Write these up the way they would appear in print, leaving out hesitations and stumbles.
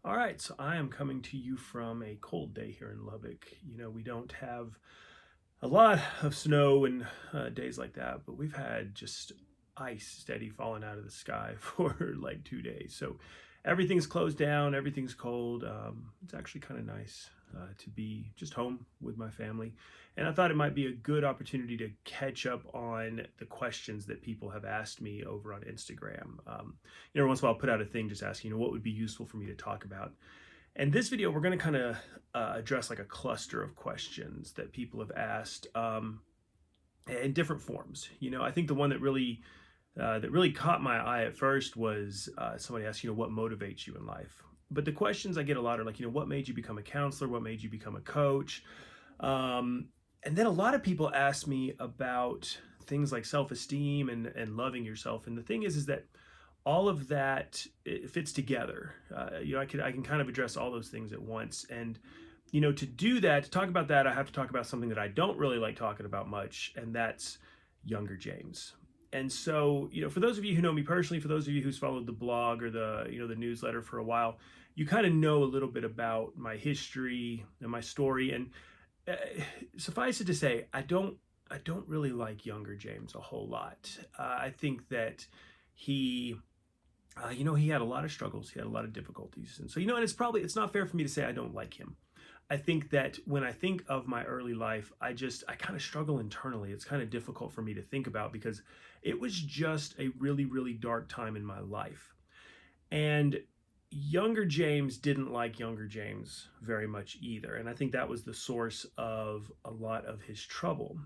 All right, so I am coming to you from a cold day here in Lubbock. We don't have a lot of snow and days like that, but we've had just ice steady falling out of the sky for like 2 days. So everything's closed down, everything's cold. It's actually kind of nice to be just home with my family. And I thought it might be a good opportunity to catch up on the questions that people have asked me over on Instagram. Every once in a while, I'll put out a thing just asking, what would be useful for me to talk about. And this video, we're going to kind of address like a cluster of questions that people have asked in different forms. I think the one that really caught my eye at first was somebody asked, what motivates you in life? But the questions I get a lot are like, what made you become a counselor? What made you become a coach? And then a lot of people ask me about things like self-esteem and loving yourself. And the thing is that all of that it fits together. I can kind of address all those things at once. And to do that, to talk about that, I have to talk about something that I don't really like talking about much, and that's younger James. And so, for those of you who know me personally, for those of you who's followed the blog or the newsletter for a while, you kind of know a little bit about my history and my story. And suffice it to say, I don't really like younger James a whole lot. I think that he he had a lot of struggles. He had a lot of difficulties. And so, and it's not fair for me to say I don't like him. I think that when I think of my early life, I kind of struggle internally. It's kind of difficult for me to think about because it was just a really, really dark time in my life. And younger James didn't like younger James very much either. And I think that was the source of a lot of his trouble.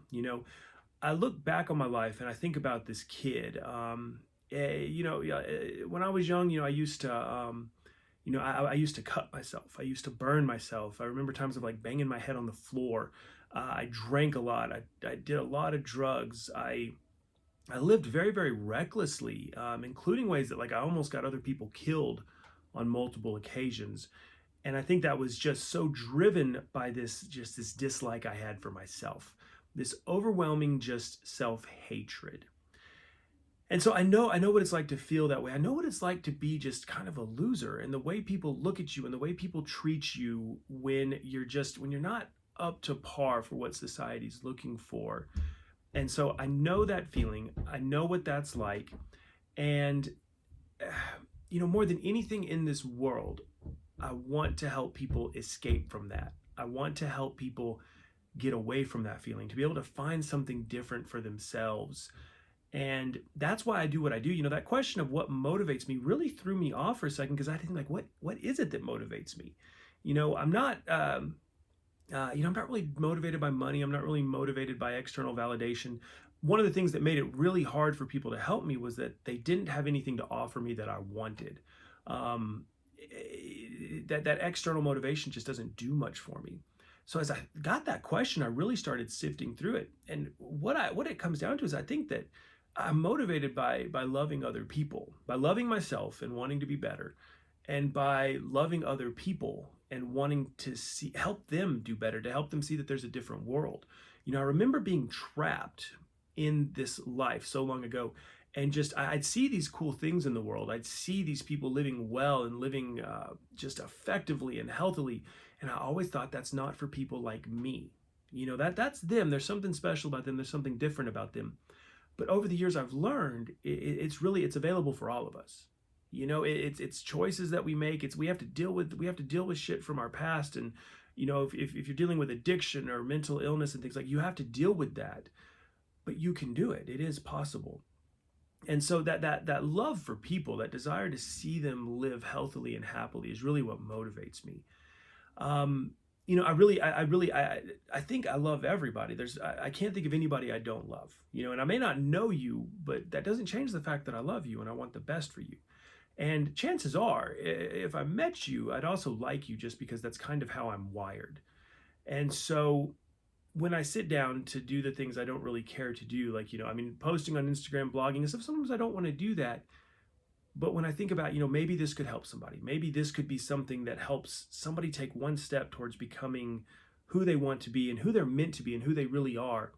I look back on my life and I think about this kid. When I was young, I used to, I used to cut myself. I used to burn myself. I remember times of like banging my head on the floor. I drank a lot. I did a lot of drugs. I lived very, very recklessly, including ways that like I almost got other people killed on multiple occasions. And I think that was just so driven by this dislike I had for myself, this overwhelming just self-hatred. And so I know what it's like to feel that way. I know what it's like to be just kind of a loser, and the way people look at you and the way people treat you when you're not up to par for what society's looking for. And so I know that feeling. I know what that's like. And more than anything in this world, I want to help people escape from that. I want to help people get away from that feeling, to be able to find something different for themselves. And that's why I do what I do. That question of what motivates me really threw me off for a second, because I think like, what is it that motivates me? I'm not, I'm not really motivated by money. I'm not really motivated by external validation. One of the things that made it really hard for people to help me was that they didn't have anything to offer me that I wanted. That external motivation just doesn't do much for me. So as I got that question, I really started sifting through it. And what it comes down to is I think that I'm motivated by loving other people, by loving myself and wanting to be better, and by loving other people and wanting to help them do better, to help them see that there's a different world. I remember being trapped in this life so long ago, and I'd see these cool things in the world. I'd see these people living well and living just effectively and healthily, and I always thought that's not for people like me. That's them. There's something special about them. There's something different about them. But over the years, I've learned it's available for all of us. It's choices that we make. We have to deal with shit from our past. And if you're dealing with addiction or mental illness and things, like, you have to deal with that, but you can do it. It is possible. And so that love for people, that desire to see them live healthily and happily, is really what motivates me. I think I love everybody. I can't think of anybody I don't love, and I may not know you, but that doesn't change the fact that I love you and I want the best for you. And chances are, if I met you, I'd also like you, just because that's kind of how I'm wired. And so when I sit down to do the things I don't really care to do, like, posting on Instagram, blogging and stuff, sometimes I don't want to do that. But when I think about, maybe this could help somebody, maybe this could be something that helps somebody take one step towards becoming who they want to be and who they're meant to be and who they really are,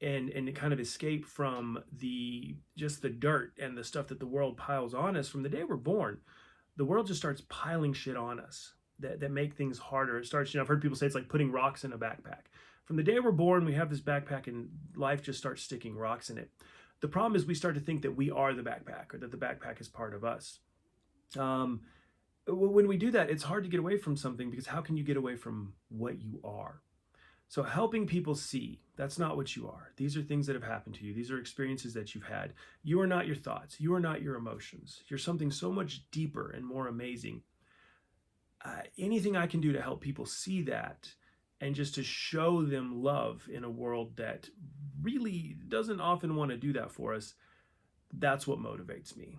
and kind of escape from the dirt and the stuff that the world piles on us from the day we're born. the world just starts piling shit on us that make things harder. It starts, I've heard people say it's like putting rocks in a backpack. From the day we're born, we have this backpack and life just starts sticking rocks in it. The problem is we start to think that we are the backpack or that the backpack is part of us. Um, when we do that, it's hard to get away from something because how can you get away from what you are? So helping people see that's not what you are. These are things that have happened to you. These are experiences that you've had. You are not your thoughts. You are not your emotions. You're something so much deeper and more amazing. Anything I can do to help people see that and just to show them love in a world that really doesn't often want to do that for us, that's what motivates me.